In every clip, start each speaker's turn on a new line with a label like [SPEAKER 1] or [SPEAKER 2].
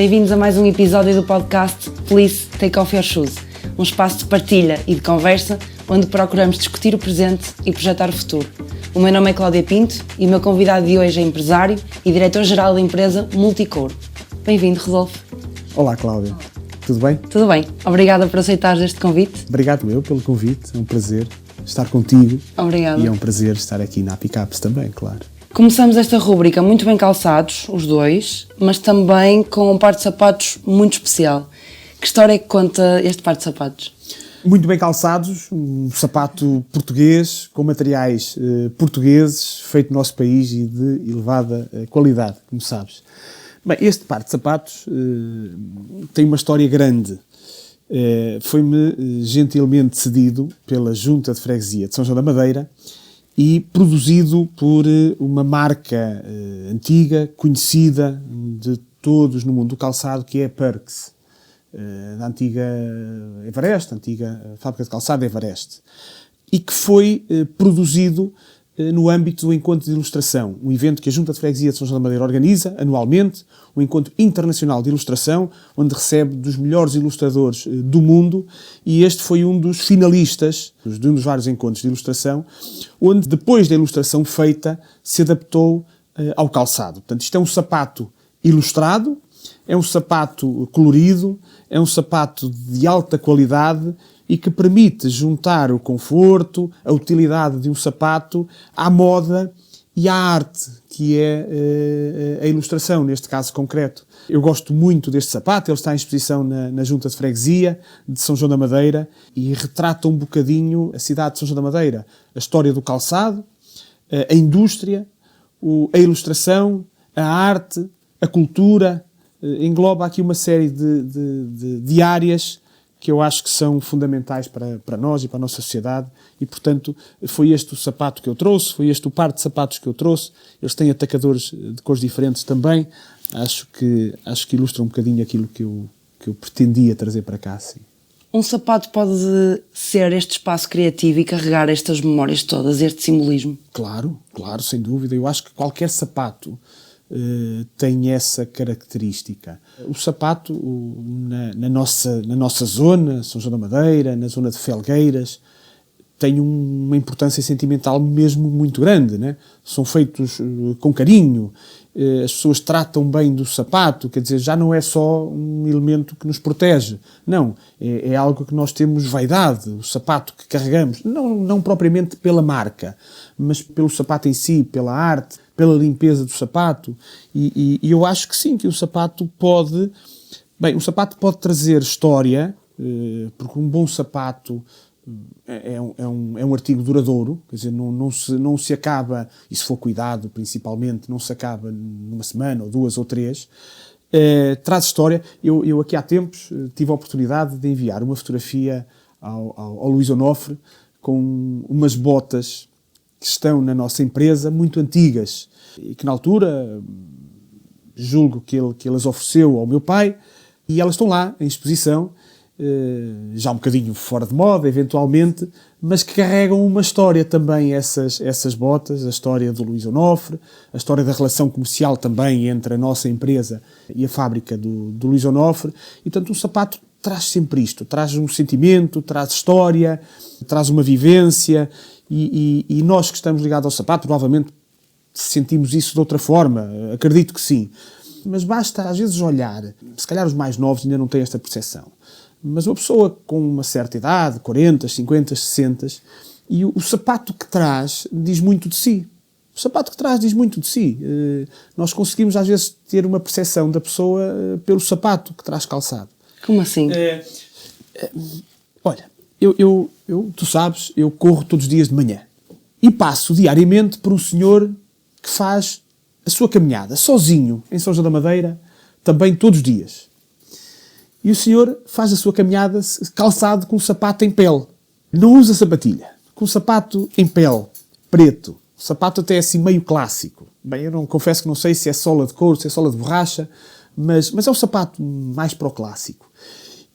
[SPEAKER 1] Bem-vindos a mais um episódio do podcast Please Take Off Your Shoes, um espaço de partilha e de conversa onde procuramos discutir o presente e projetar o futuro. O meu nome é Cláudia Pinto e o meu convidado de hoje é empresário e diretor-geral da empresa Multicouro. Bem-vindo, Rodolfo.
[SPEAKER 2] Olá, Cláudia. Tudo bem?
[SPEAKER 1] Tudo bem. Obrigada por aceitares este convite.
[SPEAKER 2] Obrigado eu pelo convite. É um prazer estar contigo.
[SPEAKER 1] Obrigada.
[SPEAKER 2] E é um prazer estar aqui na Picapes também, claro.
[SPEAKER 1] Começamos esta rúbrica muito bem calçados, os dois, mas também com um par de sapatos muito especial. Que história é que conta este par de sapatos?
[SPEAKER 2] Muito bem calçados, um sapato português, com materiais portugueses, feito no nosso país e de elevada qualidade, como sabes. Bem, este par de sapatos tem uma história grande. Foi-me gentilmente cedido pela Junta de Freguesia de São João da Madeira e produzido por uma marca antiga, conhecida de todos no mundo do calçado, que é a Perks, da antiga Everest, antiga fábrica de calçado Everest, e que foi produzido no âmbito do Encontro de Ilustração, um evento que a Junta de Freguesia de São João da Madeira organiza anualmente, um encontro internacional de ilustração, onde recebe dos melhores ilustradores do mundo, e este foi um dos finalistas de um dos vários encontros de ilustração, onde depois da ilustração feita se adaptou ao calçado. Portanto, isto é um sapato ilustrado, é um sapato colorido, é um sapato de alta qualidade e que permite juntar o conforto, a utilidade de um sapato à moda e à arte, que é a ilustração, neste caso concreto. Eu gosto muito deste sapato, ele está em exposição na Junta de Freguesia de São João da Madeira e retrata um bocadinho a cidade de São João da Madeira, a história do calçado, a indústria, a ilustração, a arte, a cultura. Engloba aqui uma série de áreas que eu acho que são fundamentais para nós e para a nossa sociedade e, portanto, foi este o sapato que eu trouxe, foi este o par de sapatos que eu trouxe. Eles têm atacadores de cores diferentes também. Acho que ilustra um bocadinho aquilo que eu pretendia trazer para cá, sim.
[SPEAKER 1] Um sapato pode ser este espaço criativo e carregar estas memórias todas, este simbolismo? Claro,
[SPEAKER 2] sem dúvida. Eu acho que qualquer sapato tem essa característica. O sapato, na nossa zona, São João da Madeira, na zona de Felgueiras, tem uma importância sentimental mesmo muito grande, né? São feitos com carinho, as pessoas tratam bem do sapato, quer dizer, já não é só um elemento que nos protege, não, é algo que nós temos vaidade, o sapato que carregamos, não propriamente pela marca, mas pelo sapato em si, pela arte, pela limpeza do sapato, e eu acho que sim, que o sapato pode trazer história, porque um bom sapato é um artigo duradouro, quer dizer, não se acaba, e se for cuidado principalmente, não se acaba numa semana, ou duas, ou três, traz história. Eu aqui há tempos tive a oportunidade de enviar uma fotografia ao Luís Onofre com umas botas que estão na nossa empresa, muito antigas, e que na altura julgo que ele as ofereceu ao meu pai, e elas estão lá em exposição, já um bocadinho fora de moda, eventualmente, mas que carregam uma história também, essas botas, a história do Luís Onofre, a história da relação comercial também entre a nossa empresa e a fábrica do Luís Onofre, e portanto o sapato traz sempre isto, traz um sentimento, traz história, traz uma vivência, e nós que estamos ligados ao sapato, provavelmente sentimos isso de outra forma, acredito que sim, mas basta às vezes olhar, se calhar os mais novos ainda não têm esta percepção, mas uma pessoa com uma certa idade, 40, 50, 60, e o sapato que traz diz muito de si. O sapato que traz diz muito de si. Nós conseguimos às vezes ter uma percepção da pessoa pelo sapato que traz calçado.
[SPEAKER 1] Como assim?
[SPEAKER 2] Olha, tu sabes, eu corro todos os dias de manhã e passo diariamente por um senhor que faz a sua caminhada sozinho em São João da Madeira, também todos os dias. E o senhor faz a sua caminhada calçado com um sapato em pele. Não usa sapatilha. Com um sapato em pele, preto. O sapato até assim meio clássico. Bem, eu confesso que não sei se é sola de couro, se é sola de borracha, mas é um sapato mais para o clássico.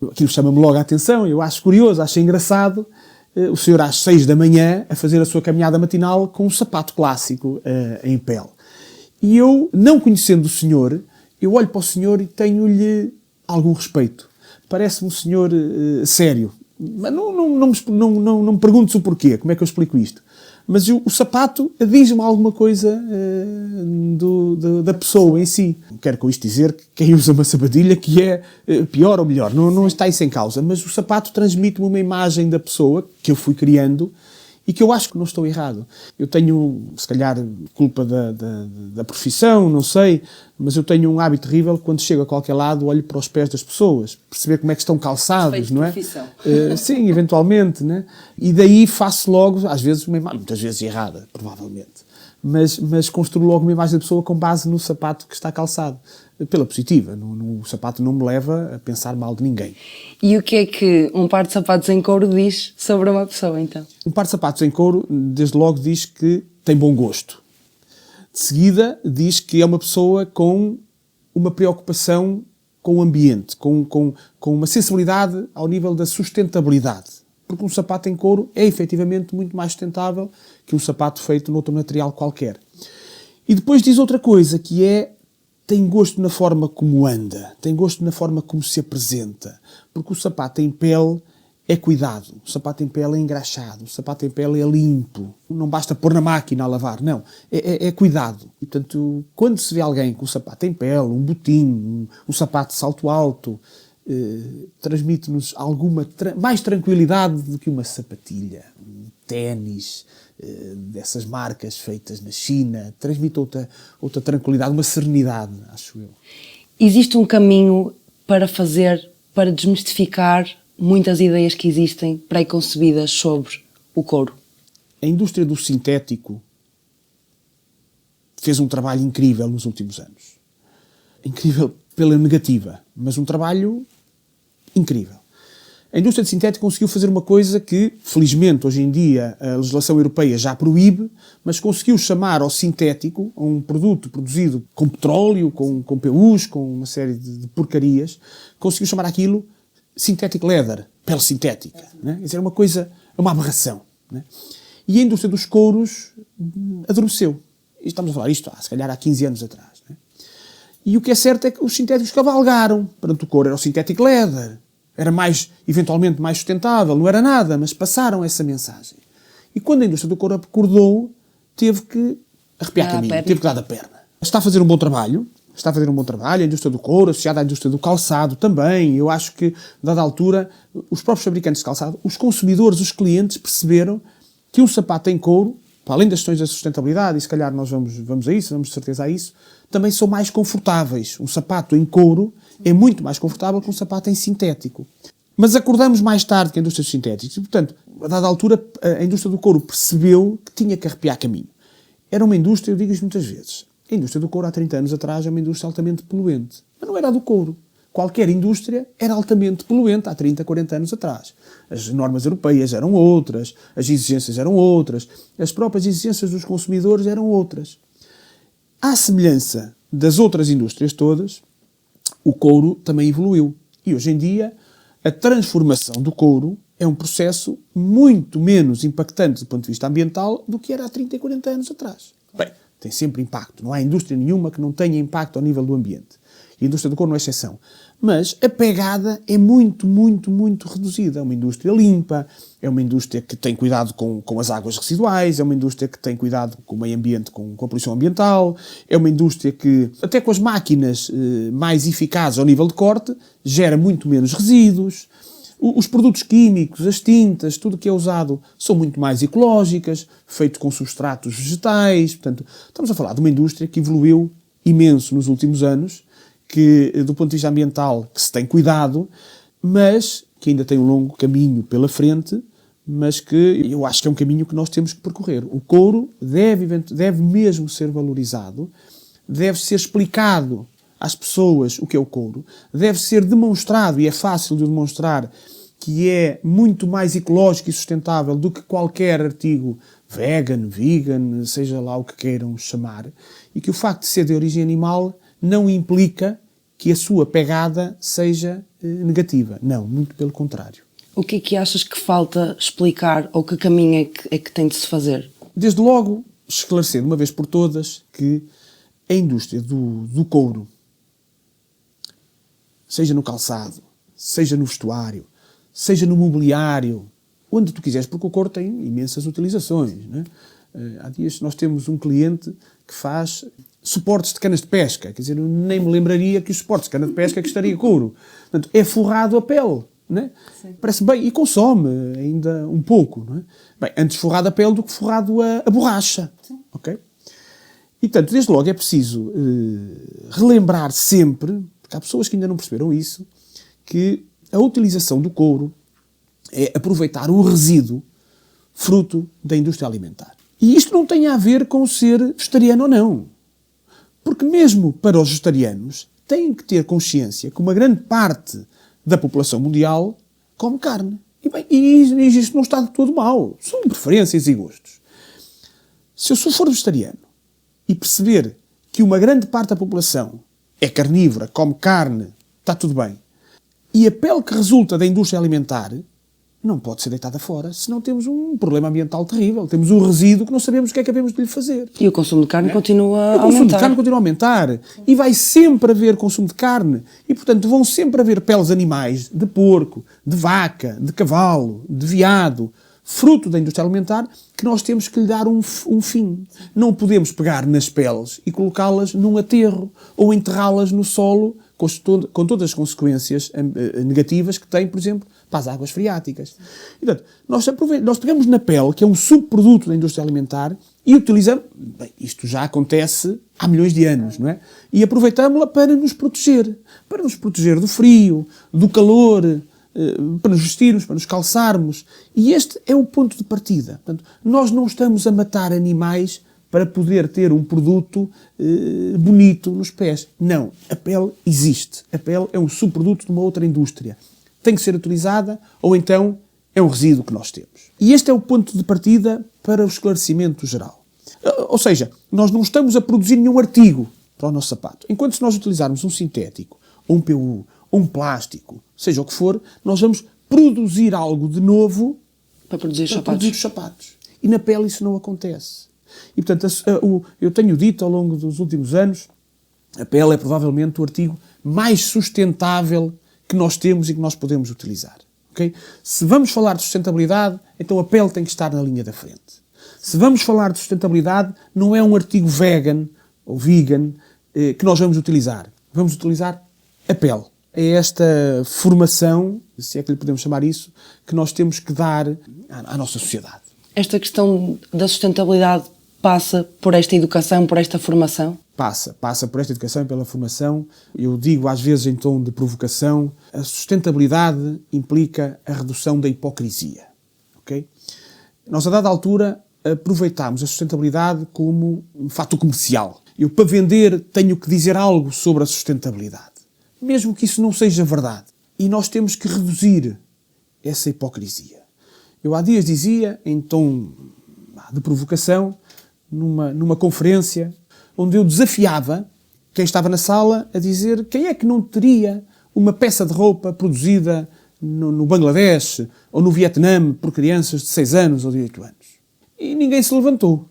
[SPEAKER 2] Aquilo chama-me logo a atenção, eu acho curioso, acho engraçado. O senhor às 6 da manhã a fazer a sua caminhada matinal com um sapato clássico em pele. E eu, não conhecendo o senhor, eu olho para o senhor e tenho-lhe algum respeito. Parece-me um senhor sério. Mas não me perguntes o porquê, como é que eu explico isto. Mas o sapato diz-me alguma coisa da pessoa em si. Quero com isto dizer que quem usa uma sapatilha que é pior ou melhor, não está isso em causa. Mas o sapato transmite-me uma imagem da pessoa que eu fui criando e que eu acho que não estou errado. Eu tenho, se calhar, culpa da profissão, não sei, mas eu tenho um hábito terrível quando chego a qualquer lado, olho para os pés das pessoas, perceber como é que estão calçados, não é?
[SPEAKER 1] Profissão.
[SPEAKER 2] Sim, eventualmente, né? E daí faço logo, às vezes, muitas vezes errada, provavelmente, mas construo logo uma imagem da pessoa com base no sapato que está calçado. Pela positiva, o sapato não me leva a pensar mal de ninguém.
[SPEAKER 1] E o que é que um par de sapatos em couro diz sobre uma pessoa, então?
[SPEAKER 2] Um par de sapatos em couro, desde logo, diz que tem bom gosto. De seguida, diz que é uma pessoa com uma preocupação com o ambiente, com uma sensibilidade ao nível da sustentabilidade. Porque um sapato em couro é, efetivamente, muito mais sustentável que um sapato feito noutro material qualquer. E depois diz outra coisa, que é: tem gosto na forma como anda, tem gosto na forma como se apresenta. Porque o sapato em pele é cuidado, o sapato em pele é engraxado, o sapato em pele é limpo. Não basta pôr na máquina a lavar, não. É cuidado. E, portanto, quando se vê alguém com um sapato em pele, um botinho, um sapato de salto alto, transmite-nos alguma mais tranquilidade do que uma sapatilha, um ténis, dessas marcas feitas na China. Transmite outra tranquilidade, uma serenidade, acho eu.
[SPEAKER 1] Existe um caminho para desmistificar muitas ideias que existem pré-concebidas sobre o couro?
[SPEAKER 2] A indústria do sintético fez um trabalho incrível nos últimos anos. Incrível pela negativa, mas um trabalho incrível. A indústria de sintético conseguiu fazer uma coisa que, felizmente, hoje em dia a legislação europeia já proíbe, mas conseguiu chamar ao sintético, a um produto produzido com petróleo, com PUs, com uma série de porcarias, conseguiu chamar aquilo synthetic leather, pele sintética. Né? Isso era uma coisa, uma aberração. Né? E a indústria dos couros adormeceu. E estamos a falar isto, se calhar há 15 anos atrás. Né? E o que é certo é que os sintéticos cavalgaram. Perante o couro era o synthetic leather. Era eventualmente mais sustentável, não era nada, mas passaram essa mensagem. E quando a indústria do couro acordou, teve que arrepiar caminho, teve que dar da perna. Está a fazer um bom trabalho, a indústria do couro, associada à indústria do calçado também. Eu acho que, dada a altura, os próprios fabricantes de calçado, os consumidores, os clientes, perceberam que um sapato em couro, para além das questões da sustentabilidade, e se calhar nós vamos a isso, vamos de certeza a isso, também são mais confortáveis. Um sapato em couro é muito mais confortável que um sapato em sintético. Mas acordamos mais tarde que a indústria dos sintéticos e, portanto, a dada altura, a indústria do couro percebeu que tinha que arrepiar caminho. Era uma indústria, eu digo isto muitas vezes, a indústria do couro há 30 anos atrás é uma indústria altamente poluente. Mas não era a do couro. Qualquer indústria era altamente poluente há 30, 40 anos atrás. As normas europeias eram outras, as exigências eram outras, as próprias exigências dos consumidores eram outras. À semelhança das outras indústrias todas, o couro também evoluiu. E hoje em dia, a transformação do couro é um processo muito menos impactante do ponto de vista ambiental do que era há 30 e 40 anos atrás. Bem, tem sempre impacto. Não há indústria nenhuma que não tenha impacto ao nível do ambiente. E a indústria do couro não é exceção. Mas a pegada é muito, muito, muito reduzida. É uma indústria limpa, é uma indústria que tem cuidado com as águas residuais, é uma indústria que tem cuidado com o meio ambiente, com a poluição ambiental, é uma indústria que, até com as máquinas mais eficazes ao nível de corte, gera muito menos resíduos. Os produtos químicos, as tintas, tudo o que é usado são muito mais ecológicas, feito com substratos vegetais. Portanto, estamos a falar de uma indústria que evoluiu imenso nos últimos anos, que, do ponto de vista ambiental, que se tem cuidado, mas que ainda tem um longo caminho pela frente, mas que eu acho que é um caminho que nós temos que percorrer. O couro deve mesmo ser valorizado, deve ser explicado às pessoas o que é o couro, deve ser demonstrado, e é fácil de demonstrar, que é muito mais ecológico e sustentável do que qualquer artigo vegan, seja lá o que queiram chamar, e que o facto de ser de origem animal não implica que a sua pegada seja negativa. Não, muito pelo contrário.
[SPEAKER 1] O que é que achas que falta explicar ou que caminho é que tem de se fazer?
[SPEAKER 2] Desde logo, esclarecer de uma vez por todas que a indústria do couro seja no calçado, seja no vestuário, seja no mobiliário, onde tu quiseres, porque o couro tem imensas utilizações, não é? Há dias nós temos um cliente que faz suportes de canas de pesca, quer dizer, eu nem me lembraria que os suportes de cana de pesca que estaria couro. Portanto, é forrado a pele, não é? Parece bem, e consome ainda um pouco, não é? Bem, antes forrado a pele do que forrado a borracha, ok? E, portanto, desde logo é preciso relembrar sempre, porque há pessoas que ainda não perceberam isso, que a utilização do couro é aproveitar o resíduo fruto da indústria alimentar. E isto não tem a ver com ser vegetariano ou não. Porque mesmo para os vegetarianos têm que ter consciência que uma grande parte da população mundial come carne. E, bem, e isto não está de todo mal. São preferências e gostos. Se eu for vegetariano e perceber que uma grande parte da população é carnívora, come carne, está tudo bem, e a pele que resulta da indústria alimentar não pode ser deitada fora, senão temos um problema ambiental terrível. Temos um resíduo que não sabemos o que é que havemos de lhe fazer.
[SPEAKER 1] E o consumo de carne continua a aumentar.
[SPEAKER 2] O consumo de carne continua a aumentar. E vai sempre haver consumo de carne. E, portanto, vão sempre haver peles animais de porco, de vaca, de cavalo, de veado, fruto da indústria alimentar, que nós temos que lhe dar um fim. Não podemos pegar nas peles e colocá-las num aterro ou enterrá-las no solo com todas as consequências negativas que tem, por exemplo, para as águas freáticas. E, portanto, nós pegamos na pele, que é um subproduto da indústria alimentar, e utilizamos... Bem, isto já acontece há milhões de anos, não é? E aproveitamos-la para nos proteger. Para nos proteger do frio, do calor, para nos vestirmos, para nos calçarmos. E este é o ponto de partida. Portanto, nós não estamos a matar animais para poder ter um produto bonito nos pés. Não. A pele existe. A pele é um subproduto de uma outra indústria. Tem que ser utilizada ou então é um resíduo que nós temos. E este é o ponto de partida para o esclarecimento geral. Ou seja, nós não estamos a produzir nenhum artigo para o nosso sapato. Enquanto se nós utilizarmos um sintético, ou um PU, ou um plástico, seja o que for, nós vamos produzir algo de novo
[SPEAKER 1] para produzir
[SPEAKER 2] os sapatos. E na pele isso não acontece. E, portanto, eu tenho dito ao longo dos últimos anos, a pele é provavelmente o artigo mais sustentável que nós temos e que nós podemos utilizar. Okay? Se vamos falar de sustentabilidade, então a pele tem que estar na linha da frente. Se vamos falar de sustentabilidade, não é um artigo vegan ou vegan que nós vamos utilizar. Vamos utilizar a pele. É esta formação, se é que lhe podemos chamar isso, que nós temos que dar à nossa sociedade.
[SPEAKER 1] Esta questão da sustentabilidade passa por esta educação, por esta formação?
[SPEAKER 2] Passa por esta educação e pela formação. Eu digo às vezes em tom de provocação, a sustentabilidade implica a redução da hipocrisia. Okay? Nós, a dada altura, aproveitámos a sustentabilidade como um fato comercial. Eu, para vender, tenho que dizer algo sobre a sustentabilidade. Mesmo que isso não seja verdade. E nós temos que reduzir essa hipocrisia. Eu há dias dizia, em tom de provocação, numa conferência, onde eu desafiava quem estava na sala a dizer quem é que não teria uma peça de roupa produzida no Bangladesh ou no Vietnã por crianças de 6 anos ou de 8 anos. E ninguém se levantou.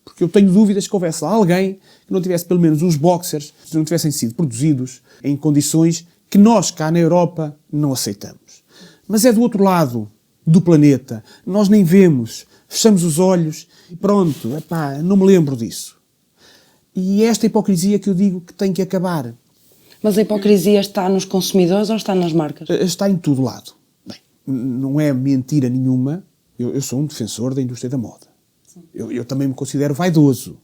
[SPEAKER 2] Porque eu tenho dúvidas que houvesse lá alguém que não tivesse pelo menos uns boxers que não tivessem sido produzidos em condições que nós cá na Europa não aceitamos. Mas é do outro lado do planeta. Nós nem vemos, fechamos os olhos e pronto, não me lembro disso. E é esta hipocrisia que eu digo que tem que acabar.
[SPEAKER 1] Mas a hipocrisia está nos consumidores ou está nas marcas?
[SPEAKER 2] Está em todo lado. Bem, não é mentira nenhuma. Eu sou um defensor da indústria da moda. Eu também me considero vaidoso.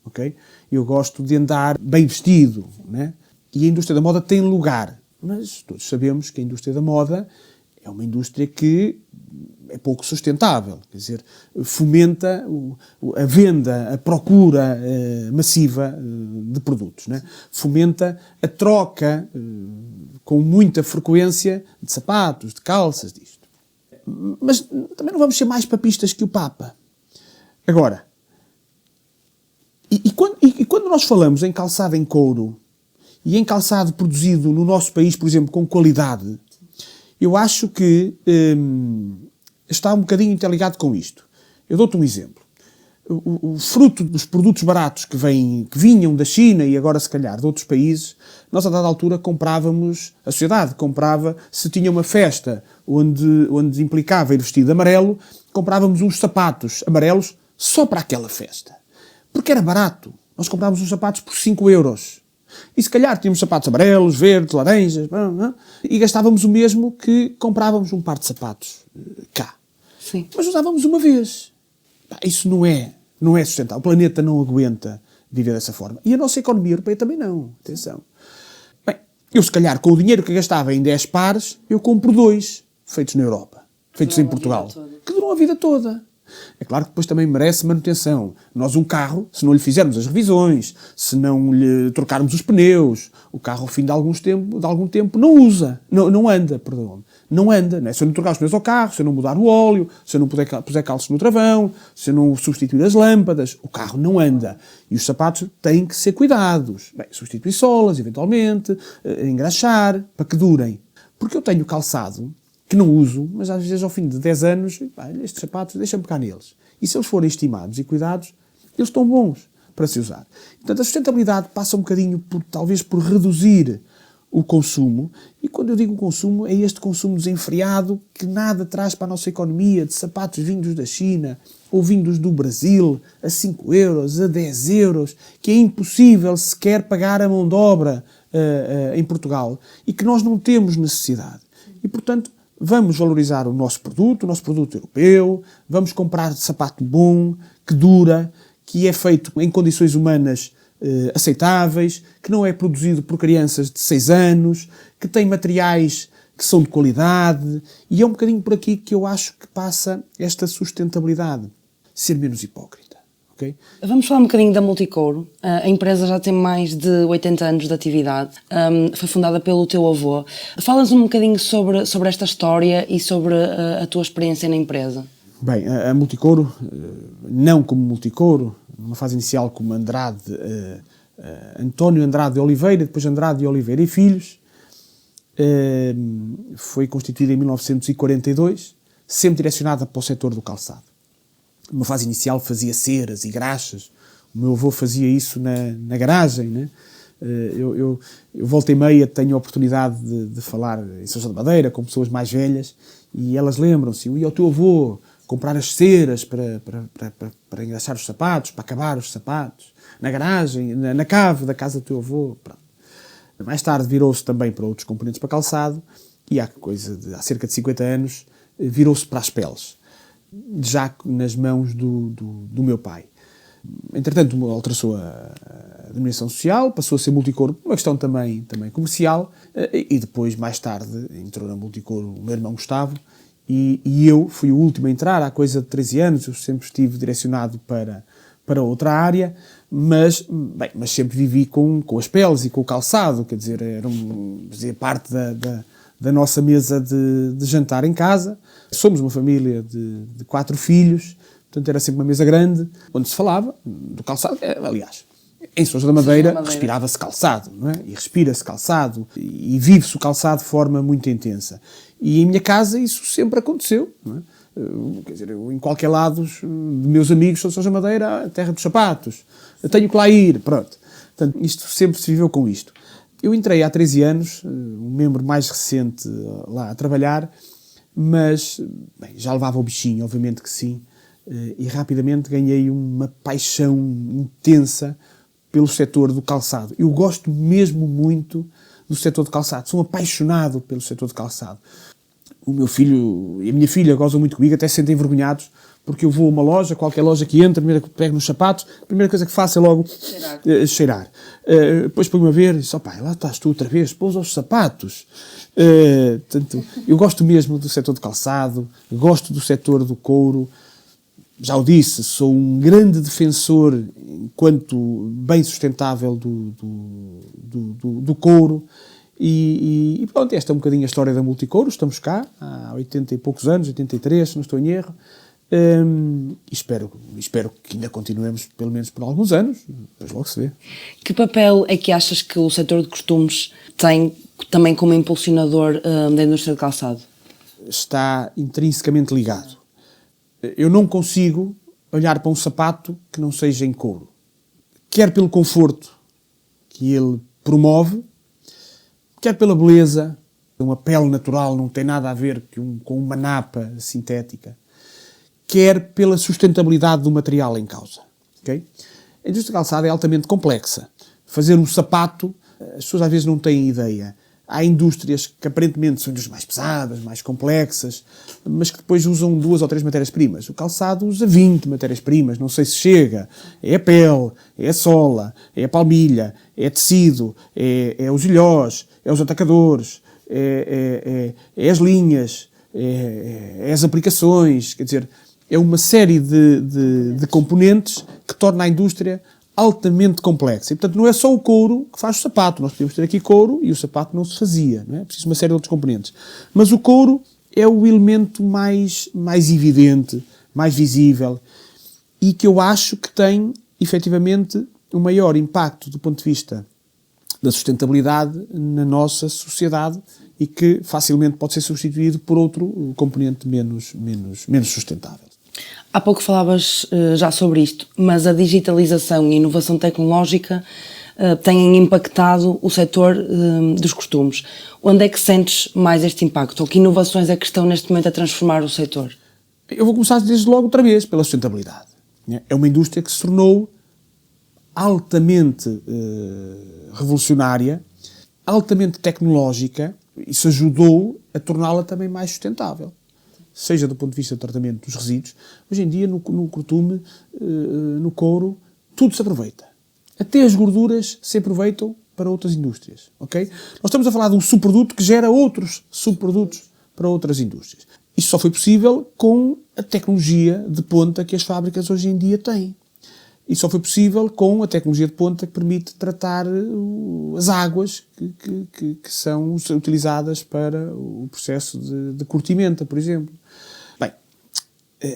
[SPEAKER 2] Okay? Eu gosto de andar bem vestido. Né? E a indústria da moda tem lugar. Mas todos sabemos que a indústria da moda é uma indústria que é pouco sustentável. Quer dizer, fomenta a venda, a procura massiva de produtos. Né? Fomenta a troca com muita frequência de sapatos, de calças, disto. Mas também não vamos ser mais papistas que o Papa. Agora, e quando nós falamos em calçado em couro e em calçado produzido no nosso país, por exemplo, com qualidade, eu acho que está um bocadinho interligado com isto. Eu dou-te um exemplo. o fruto dos produtos baratos que vinham da China e agora se calhar de outros países, nós a dada altura comprávamos, a sociedade comprava, se tinha uma festa onde implicava ir vestido de amarelo, comprávamos uns sapatos amarelos só para aquela festa. Porque era barato. Nós comprávamos uns sapatos por 5 euros. E se calhar tínhamos sapatos amarelos, verdes, laranjas, e gastávamos o mesmo que comprávamos um par de sapatos cá.
[SPEAKER 1] Sim.
[SPEAKER 2] Mas usávamos uma vez. Isso não é sustentável. O planeta não aguenta viver dessa forma. E a nossa economia europeia também não. Atenção. Bem, eu se calhar com o dinheiro que gastava em 10 pares, eu compro 2 feitos na Europa, feitos em Portugal, que duram a vida toda. É claro que depois também merece manutenção. Nós um carro, se não lhe fizermos as revisões, se não lhe trocarmos os pneus, o carro ao fim de algum tempo não anda. Não anda, né? Se eu não trocar os pneus ao carro, se eu não mudar o óleo, se eu não puser calços no travão, se eu não substituir as lâmpadas, o carro não anda. E os sapatos têm que ser cuidados. Bem, substituir solas, eventualmente, engraxar, para que durem. Porque eu tenho calçado que não uso, mas às vezes ao fim de 10 anos, estes sapatos, deixa-me pegar neles. E se eles forem estimados e cuidados, eles estão bons para se usar. Portanto, a sustentabilidade passa um bocadinho, talvez, por reduzir o consumo. E quando eu digo consumo, é este consumo desenfreado que nada traz para a nossa economia, de sapatos vindos da China ou vindos do Brasil, a 5 euros, a 10 euros, que é impossível sequer pagar a mão de obra em Portugal e que nós não temos necessidade. E, portanto, vamos valorizar o nosso produto europeu, vamos comprar sapato bom, que dura, que é feito em condições humanas aceitáveis, que não é produzido por crianças de 6 anos, que tem materiais que são de qualidade, e é um bocadinho por aqui que eu acho que passa esta sustentabilidade. Ser menos hipócrita. Okay?
[SPEAKER 1] Vamos falar um bocadinho da Multicouro. A empresa já tem mais de 80 anos de atividade. Foi fundada pelo teu avô. Fala-nos um bocadinho sobre esta história e sobre a tua experiência na empresa.
[SPEAKER 2] Bem, a Multicouro, não como Multicouro, numa fase inicial como António Andrade de Oliveira, depois Andrade de Oliveira e Filhos, foi constituída em 1942, sempre direcionada para o setor do calçado. Numa fase inicial fazia ceras e graxas. O meu avô fazia isso na garagem, né? Eu volta e meia tenho a oportunidade de falar em São João da Madeira com pessoas mais velhas e elas lembram-se, eu ia ao teu avô comprar as ceras para engraxar os sapatos, para acabar os sapatos, na garagem, na cave da casa do teu avô. Pronto. Mais tarde virou-se também para outros componentes para calçado e há cerca de 50 anos virou-se para as peles, já nas mãos do meu pai. Entretanto, alterou a denominação social, passou a ser Multicouro, uma questão também comercial, e depois, mais tarde, entrou na Multicouro o meu irmão Gustavo, e eu fui o último a entrar, há coisa de 13 anos, eu sempre estive direcionado para outra área, mas sempre vivi com as peles e com o calçado, quer dizer, fazia parte da nossa mesa de jantar em casa. Somos uma família de 4 filhos, portanto era sempre uma mesa grande, onde se falava do calçado. Aliás, em São João da Madeira respirava-se calçado, não é? E respira-se calçado, e vive-se o calçado de forma muito intensa. E em minha casa isso sempre aconteceu, não é? Quer dizer, eu, em qualquer lado, de meus amigos são de São João da Madeira, a terra dos sapatos, eu tenho que lá ir, pronto. Portanto, isto sempre se viveu com isto. Eu entrei há 13 anos, um membro mais recente lá a trabalhar, mas já levava o bichinho, obviamente que sim, e rapidamente ganhei uma paixão intensa pelo setor do calçado. Eu gosto mesmo muito do setor do calçado, sou apaixonado pelo setor do calçado. O meu filho e a minha filha gozam muito comigo, até se sentem envergonhados, porque eu vou a uma loja, qualquer loja que entra, primeiro que pego nos sapatos, a primeira coisa que faço é logo cheirar. Depois põe-me a ver e diz, pai, lá estás tu outra vez, pousa os sapatos. Portanto, eu gosto mesmo do setor do calçado, gosto do setor do couro. Já o disse, sou um grande defensor, enquanto bem sustentável, do couro. E pronto, esta é um bocadinho a história da Multicouro. Estamos cá há 80 e poucos anos, 83, se não estou em erro. Espero que ainda continuemos pelo menos por alguns anos, depois logo se vê.
[SPEAKER 1] Que papel é que achas que o setor de costumes tem também como impulsionador da indústria de calçado?
[SPEAKER 2] Está intrinsecamente ligado. Eu não consigo olhar para um sapato que não seja em couro. Quer pelo conforto que ele promove, quer pela beleza. Uma pele natural não tem nada a ver com uma napa sintética. Quer pela sustentabilidade do material em causa. Okay? A indústria da calçada é altamente complexa. Fazer um sapato, as pessoas às vezes não têm ideia. Há indústrias que aparentemente são indústrias mais pesadas, mais complexas, mas que depois usam 2 ou 3 matérias-primas. O calçado usa 20 matérias-primas, não sei se chega. É a pele, é a sola, é a palmilha, é tecido, é os ilhós, é os atacadores, é as linhas, é as aplicações. Quer dizer, é uma série de componentes que torna a indústria altamente complexa. E, portanto, não é só o couro que faz o sapato. Nós podemos ter aqui couro e o sapato não se fazia. Não é? Precisa de uma série de outros componentes. Mas o couro é o elemento mais evidente, mais visível e que eu acho que tem, efetivamente, o maior impacto do ponto de vista da sustentabilidade na nossa sociedade e que facilmente pode ser substituído por outro componente menos sustentável.
[SPEAKER 1] Há pouco falavas já sobre isto, mas a digitalização e a inovação tecnológica têm impactado o setor dos costumes. Onde é que sentes mais este impacto? Ou que inovações é que estão neste momento a transformar o setor?
[SPEAKER 2] Eu vou começar desde logo outra vez pela sustentabilidade. É uma indústria que se tornou altamente revolucionária, altamente tecnológica. Isso ajudou a torná-la também mais sustentável. Seja do ponto de vista do tratamento dos resíduos. Hoje em dia, no costume, no couro, tudo se aproveita. Até as gorduras se aproveitam para outras indústrias. Okay? Nós estamos a falar de um subproduto que gera outros subprodutos para outras indústrias. Isso só foi possível com a tecnologia de ponta que as fábricas hoje em dia têm. E só foi possível com a tecnologia de ponta que permite tratar as águas que são utilizadas para o processo de curtimento, por exemplo. Bem,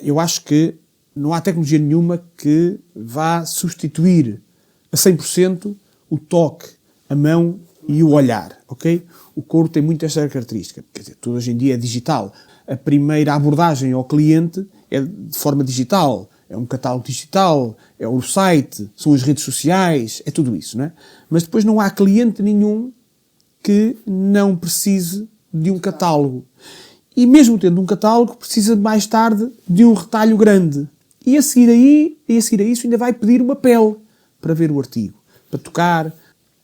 [SPEAKER 2] eu acho que não há tecnologia nenhuma que vá substituir a 100% o toque, a mão e o olhar, ok? O couro tem muito esta característica, quer dizer, tudo hoje em dia é digital. A primeira abordagem ao cliente é de forma digital. É um catálogo digital, é o site, são as redes sociais, é tudo isso, não é? Mas depois não há cliente nenhum que não precise de um catálogo. E mesmo tendo um catálogo, precisa mais tarde de um retalho grande. E a seguir a isso ainda vai pedir uma pele para ver o artigo, para tocar.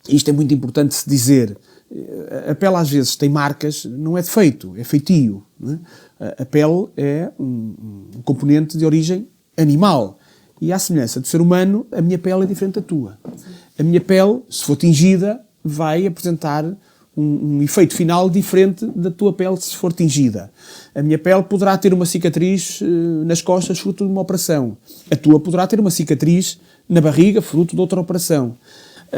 [SPEAKER 2] E isto é muito importante se dizer. A pele às vezes tem marcas, não é defeito, é feitio. Não é? A pele é um componente de origem animal. E à semelhança do ser humano, a minha pele é diferente da tua. A minha pele, se for tingida, vai apresentar um efeito final diferente da tua pele se for tingida. A minha pele poderá ter uma cicatriz nas costas fruto de uma operação. A tua poderá ter uma cicatriz na barriga fruto de outra operação.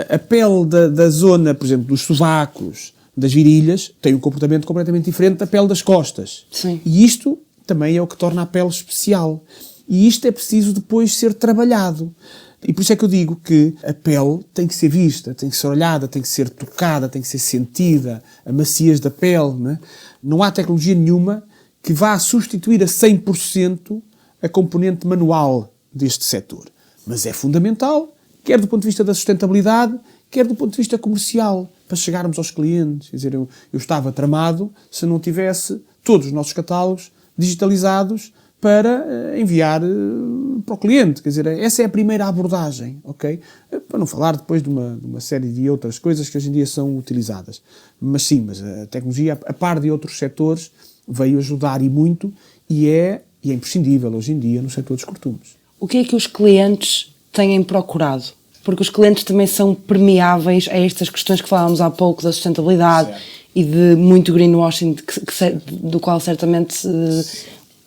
[SPEAKER 2] A pele da zona, por exemplo, dos sovacos, das virilhas, tem um comportamento completamente diferente da pele das costas.
[SPEAKER 1] Sim.
[SPEAKER 2] E isto também é o que torna a pele especial. E isto é preciso depois ser trabalhado. E por isso é que eu digo que a pele tem que ser vista, tem que ser olhada, tem que ser tocada, tem que ser sentida, a maciez da pele. Não é? Não há tecnologia nenhuma que vá substituir a 100% a componente manual deste setor. Mas é fundamental, quer do ponto de vista da sustentabilidade, quer do ponto de vista comercial, para chegarmos aos clientes. Quer dizer, eu estava tramado se não tivesse todos os nossos catálogos digitalizados para enviar para o cliente. Quer dizer, essa é a primeira abordagem, ok? Para não falar depois de uma série de outras coisas que hoje em dia são utilizadas. Mas sim, mas a tecnologia, a par de outros setores, veio ajudar e muito e é imprescindível hoje em dia no setor dos costumes.
[SPEAKER 1] O que é que os clientes têm procurado? Porque os clientes também são permeáveis a estas questões que falávamos há pouco da sustentabilidade. Certo. E de muito greenwashing, do qual certamente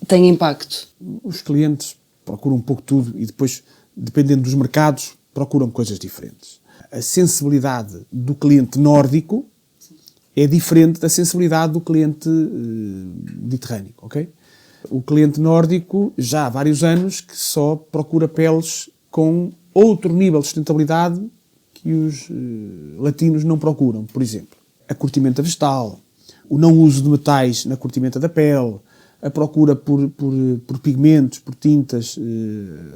[SPEAKER 1] tem impacto.
[SPEAKER 2] Os clientes procuram um pouco tudo e depois, dependendo dos mercados, procuram coisas diferentes. A sensibilidade do cliente nórdico é diferente da sensibilidade do cliente mediterrâneo, ok? O cliente nórdico já há vários anos que só procura peles com outro nível de sustentabilidade que os latinos não procuram. Por exemplo, a curtimenta vegetal, o não uso de metais na curtimenta da pele, a procura por pigmentos, por tintas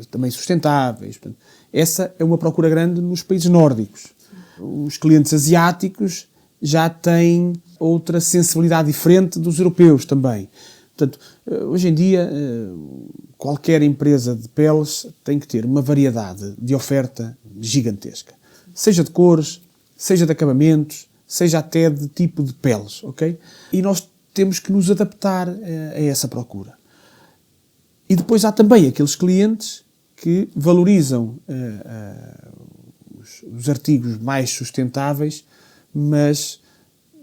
[SPEAKER 2] também sustentáveis. Portanto, essa é uma procura grande nos países nórdicos. Os clientes asiáticos já têm outra sensibilidade diferente dos europeus também. Portanto, hoje em dia, qualquer empresa de peles tem que ter uma variedade de oferta gigantesca. Seja de cores, seja de acabamentos, seja até de tipo de peles, ok? E nós temos que nos adaptar a essa procura. E depois há também aqueles clientes que valorizam os artigos mais sustentáveis, mas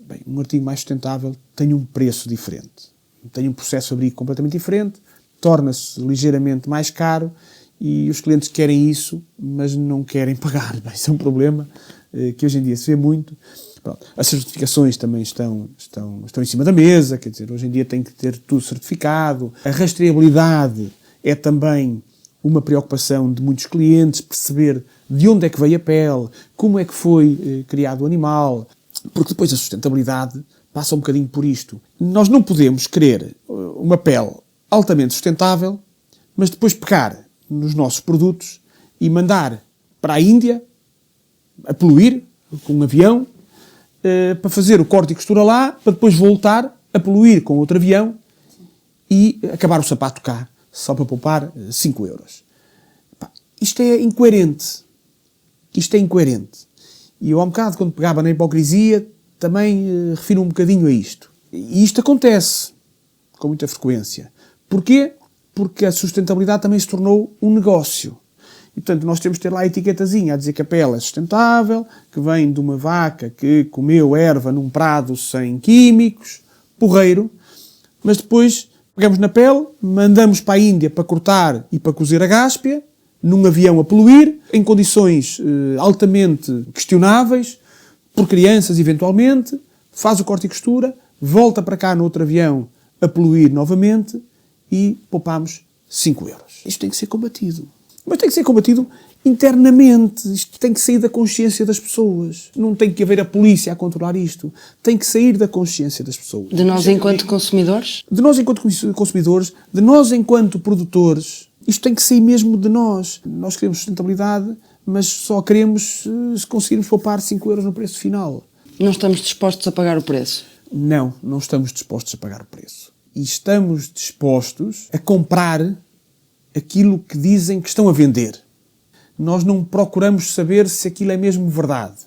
[SPEAKER 2] bem, um artigo mais sustentável tem um preço diferente, tem um processo de fabrico completamente diferente, torna-se ligeiramente mais caro e os clientes querem isso, mas não querem pagar. Bem, isso é um problema que hoje em dia se vê muito. Pronto. As certificações também estão em cima da mesa, quer dizer, hoje em dia tem que ter tudo certificado. A rastreabilidade é também uma preocupação de muitos clientes, perceber de onde é que veio a pele, como é que foi criado o animal, porque depois a sustentabilidade passa um bocadinho por isto. Nós não podemos querer uma pele altamente sustentável, mas depois pegar nos nossos produtos e mandar para a Índia a poluir com um avião, para fazer o corte e costura lá, para depois voltar a poluir com outro avião e acabar o sapato cá, só para poupar 5 euros. Isto é incoerente. Isto é incoerente. E eu há um bocado, quando pegava na hipocrisia, também refiro um bocadinho a isto. E isto acontece com muita frequência. Porquê? Porque a sustentabilidade também se tornou um negócio. E, portanto, nós temos de ter lá a etiquetazinha a dizer que a pele é sustentável, que vem de uma vaca que comeu erva num prado sem químicos, porreiro, mas depois pegamos na pele, mandamos para a Índia para cortar e para cozer a gáspia, num avião a poluir, em condições altamente questionáveis, por crianças eventualmente, faz o corte e costura, volta para cá no outro avião a poluir novamente e poupamos 5 euros. Isto tem que ser combatido. Mas tem que ser combatido internamente. Isto tem que sair da consciência das pessoas. Não tem que haver a polícia a controlar isto. Tem que sair da consciência das pessoas.
[SPEAKER 1] De nós enquanto consumidores?
[SPEAKER 2] De nós enquanto consumidores, de nós enquanto produtores. Isto tem que sair mesmo de nós. Nós queremos sustentabilidade, mas só queremos se conseguirmos poupar 5 euros no preço final.
[SPEAKER 1] Não estamos dispostos a pagar o preço?
[SPEAKER 2] Não, não estamos dispostos a pagar o preço. E estamos dispostos a comprar aquilo que dizem que estão a vender. Nós não procuramos saber se aquilo é mesmo verdade.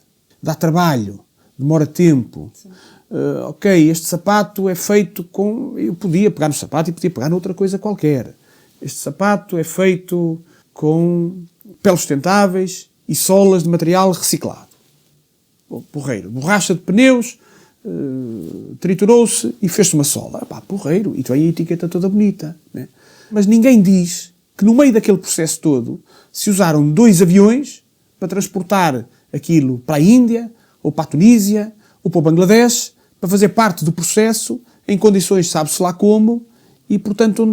[SPEAKER 2] Dá trabalho, demora tempo. Ok, este sapato é feito com... Eu podia pegar no sapato e podia pegar noutra coisa qualquer. Este sapato é feito com peles sustentáveis e solas de material reciclado. Porreiro. Borracha de pneus, triturou-se e fez-se uma sola. Porreiro. E tu aí a etiqueta toda bonita. Né? Mas ninguém diz que no meio daquele processo todo se usaram 2 aviões para transportar aquilo para a Índia, ou para a Tunísia, ou para o Bangladesh, para fazer parte do processo, em condições sabe-se lá como, e portanto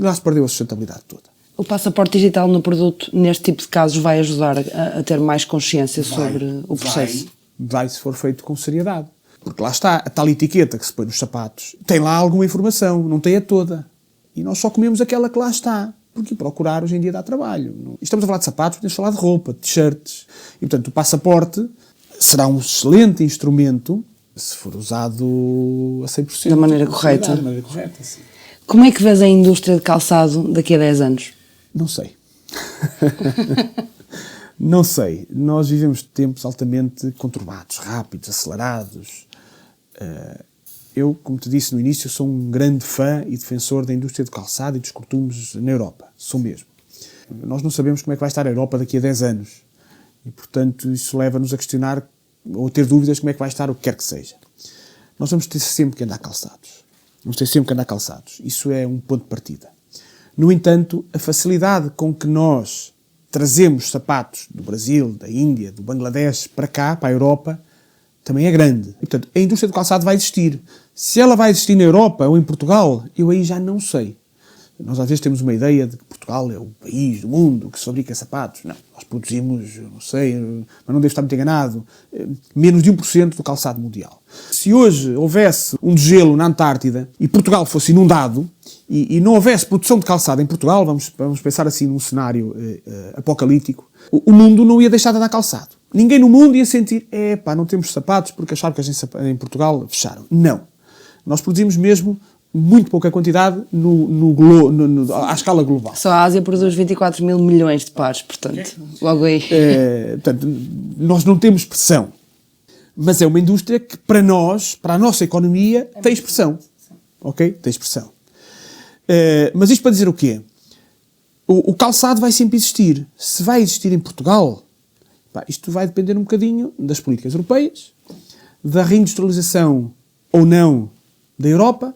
[SPEAKER 2] lá se perdeu a sustentabilidade toda.
[SPEAKER 1] O passaporte digital no produto, neste tipo de casos, vai ajudar a ter mais consciência sobre o processo?
[SPEAKER 2] Vai, se for feito com seriedade. Porque lá está, a tal etiqueta que se põe nos sapatos, tem lá alguma informação, não tem a toda. E nós só comemos aquela que lá está. Porque procurar hoje em dia dá trabalho. Estamos a falar de sapatos, podemos falar de roupa, de t-shirts. E, portanto, o passaporte será um excelente instrumento se for usado a 100%.
[SPEAKER 1] Da maneira correta.
[SPEAKER 2] Da maneira correta, sim.
[SPEAKER 1] Como é que vês a indústria de calçado daqui a 10 anos?
[SPEAKER 2] Não sei. Não sei. Nós vivemos tempos altamente conturbados, rápidos, acelerados. Eu, como te disse no início, sou um grande fã e defensor da indústria do calçado e dos costumes na Europa. Sou mesmo. Nós não sabemos como é que vai estar a Europa daqui a 10 anos. E, portanto, isso leva-nos a questionar ou a ter dúvidas como é que vai estar o que quer que seja. Nós vamos ter sempre que andar calçados. Vamos ter sempre que andar calçados. Isso é um ponto de partida. No entanto, a facilidade com que nós trazemos sapatos do Brasil, da Índia, do Bangladesh para cá, para a Europa, também é grande. E, portanto, a indústria do calçado vai existir. Se ela vai existir na Europa ou em Portugal, eu aí já não sei. Nós às vezes temos uma ideia de que Portugal é o país do mundo que se fabrica sapatos. Não, nós produzimos, eu não sei, mas não devo estar muito enganado, menos de 1% do calçado mundial. Se hoje houvesse um degelo na Antártida e Portugal fosse inundado e não houvesse produção de calçado em Portugal, vamos pensar assim num cenário apocalíptico, o mundo não ia deixar de dar calçado. Ninguém no mundo ia sentir, não temos sapatos porque as fábricas em Portugal fecharam. Não. Nós produzimos mesmo muito pouca quantidade à escala global.
[SPEAKER 1] Só a Ásia produz 24 mil milhões de pares, portanto, logo aí.
[SPEAKER 2] Portanto, nós não temos pressão, mas é uma indústria que para nós, para a nossa economia, tem expressão. Ok? Tem expressão. Mas isto para dizer o quê? O calçado vai sempre existir. Se vai existir em Portugal, isto vai depender um bocadinho das políticas europeias, da reindustrialização ou não da Europa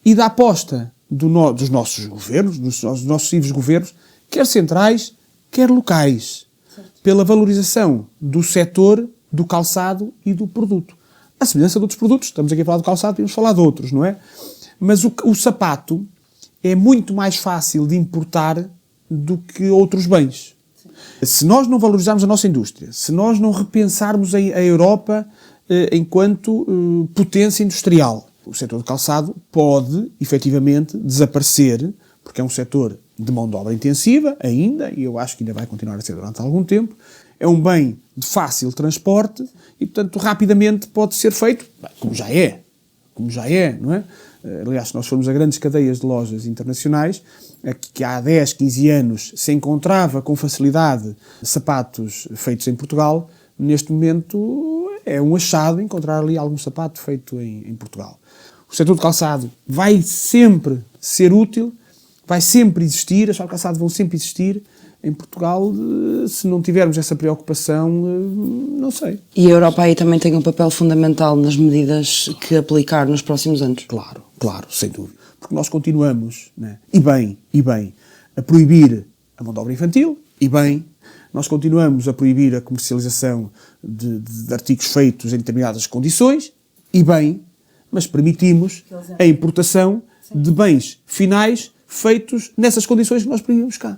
[SPEAKER 2] e da aposta dos nossos governos, dos nossos sucessivos governos, quer centrais, quer locais, pela valorização do setor, do calçado e do produto. A semelhança de outros produtos, estamos aqui a falar do calçado, podemos falar de outros, não é? Mas o sapato é muito mais fácil de importar do que outros bens. Se nós não valorizarmos a nossa indústria, se nós não repensarmos a Europa enquanto potência industrial, o setor do calçado pode, efetivamente, desaparecer, porque é um setor de mão de obra intensiva, ainda, e eu acho que ainda vai continuar a ser durante algum tempo, é um bem de fácil transporte e, portanto, rapidamente pode ser feito, como já é, não é? Aliás, se nós formos a grandes cadeias de lojas internacionais, que há 10, 15 anos se encontrava com facilidade sapatos feitos em Portugal, neste momento é um achado encontrar ali algum sapato feito em Portugal. O setor do calçado vai sempre ser útil, vai sempre existir, as fábricas de calçado vão sempre existir. Em Portugal, se não tivermos essa preocupação, não sei.
[SPEAKER 1] E a Europa aí também tem um papel fundamental nas medidas que aplicar nos próximos anos?
[SPEAKER 2] Claro, sem dúvida. Porque nós continuamos, né, e bem, a proibir a mão de obra infantil, e bem, nós continuamos a proibir a comercialização de artigos feitos em determinadas condições, e bem, mas permitimos a importação de bens finais feitos nessas condições que nós proibimos cá.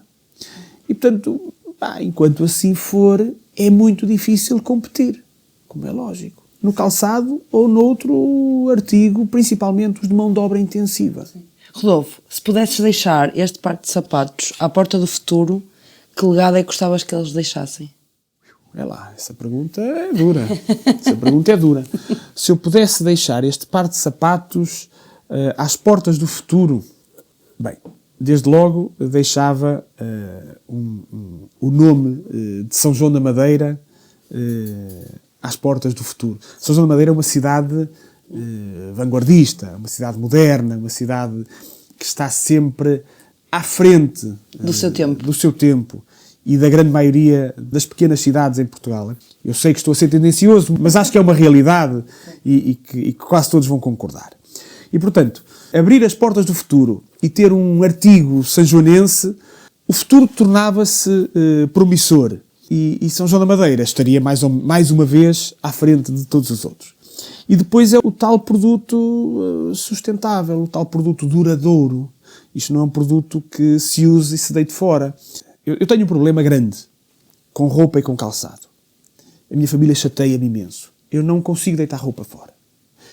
[SPEAKER 2] E, portanto, enquanto assim for, é muito difícil competir, como é lógico, no calçado ou noutro artigo, principalmente os de mão de obra intensiva.
[SPEAKER 1] Sim. Rodolfo, se pudesses deixar este par de sapatos à porta do futuro, que legado é que gostavas que eles deixassem?
[SPEAKER 2] É lá, essa pergunta é dura. Se eu pudesse deixar este par de sapatos às portas do futuro, bem, desde logo deixava o nome de São João da Madeira às portas do futuro. São João da Madeira é uma cidade vanguardista, uma cidade moderna, uma cidade que está sempre à frente
[SPEAKER 1] do seu tempo
[SPEAKER 2] e da grande maioria das pequenas cidades em Portugal. Eu sei que estou a ser tendencioso, mas acho que é uma realidade e que quase todos vão concordar. E, portanto, abrir as portas do futuro e ter um artigo sanjoanense, o futuro tornava-se promissor. E São João da Madeira estaria mais uma vez à frente de todos os outros. E depois é o tal produto sustentável, o tal produto duradouro. Isto não é um produto que se use e se deite fora. Eu tenho um problema grande com roupa e com calçado. A minha família chateia-me imenso. Eu não consigo deitar roupa fora.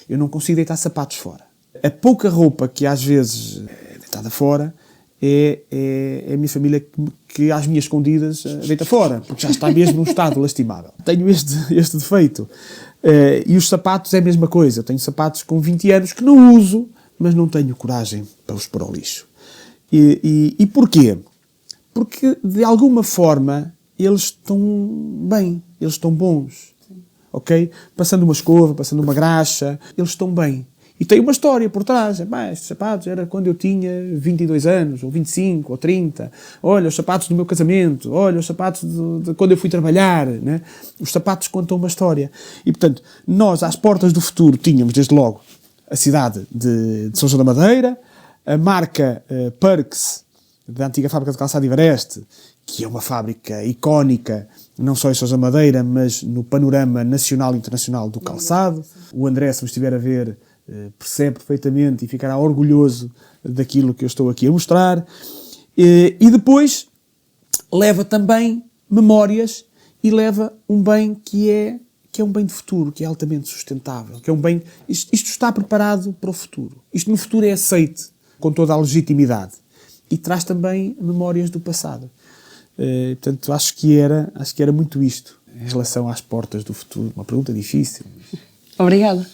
[SPEAKER 2] Eu não consigo deitar sapatos fora. A pouca roupa que às vezes é deitada fora é a minha família que às minhas escondidas deita fora, porque já está mesmo num estado lastimável. Tenho este defeito. E os sapatos é a mesma coisa. Eu tenho sapatos com 20 anos que não uso, mas não tenho coragem para os pôr ao lixo. E porquê? Porque, de alguma forma, eles estão bem, eles estão bons. Ok? Passando uma escova, passando uma graxa, eles estão bem. E tem uma história por trás. Estes sapatos era quando eu tinha 22 anos, ou 25, ou 30. Olha, os sapatos do meu casamento. Olha, os sapatos de quando eu fui trabalhar. Né? Os sapatos contam uma história. E, portanto, nós, às portas do futuro, tínhamos, desde logo, a cidade de São João da Madeira, a marca Perks, da antiga fábrica de calçado Ivareste, que é uma fábrica icónica, não só em São João da Madeira, mas no panorama nacional e internacional do calçado. O André, se me estiver a ver, percebe perfeitamente e ficará orgulhoso daquilo que eu estou aqui a mostrar. E depois leva também memórias e leva um bem que é um bem de futuro, que é altamente sustentável, que é um bem... Isto está preparado para o futuro. Isto no futuro é aceite com toda a legitimidade e traz também memórias do passado. Portanto, acho que era muito isto em relação às portas do futuro. Uma pergunta difícil.
[SPEAKER 1] Obrigada.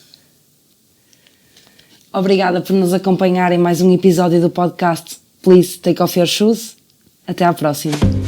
[SPEAKER 1] Obrigada por nos acompanhar em mais um episódio do podcast Please Take Off Your Shoes. Até à próxima.